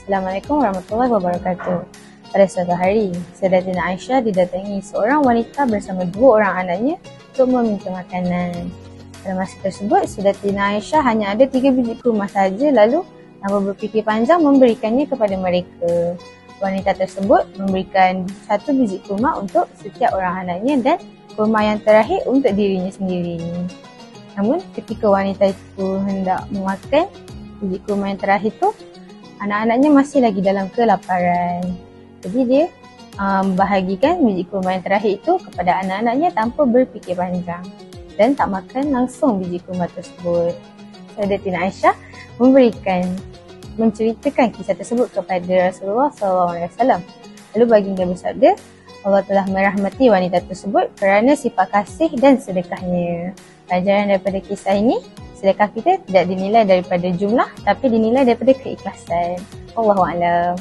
Assalamualaikum warahmatullahi wabarakatuh. Pada suatu hari, Sayyidatina Aisyah didatangi seorang wanita bersama dua orang anaknya untuk meminta makanan. Pada masa tersebut, Sayyidatina Aisyah hanya ada 3 biji kurma sahaja, lalu tanpa berfikir panjang memberikannya kepada mereka. Wanita tersebut memberikan 1 biji kurma untuk setiap orang anaknya dan kurma yang terakhir untuk dirinya sendiri. Namun ketika wanita itu hendak memakan biji kurma yang terakhir tu, anak-anaknya masih lagi dalam kelaparan. Jadi dia membahagikan biji kurma yang terakhir itu kepada anak-anaknya tanpa berfikir panjang dan tak makan langsung biji kurma tersebut. Sayyidatina Aisyah menceritakan kisah tersebut kepada Rasulullah SAW. Lalu baginda bersabda, Allah telah merahmati wanita tersebut kerana sifat kasih dan sedekahnya. Pelajaran daripada kisah ini, sedekah kita tidak dinilai daripada jumlah tapi dinilai daripada keikhlasan. Wallahualam.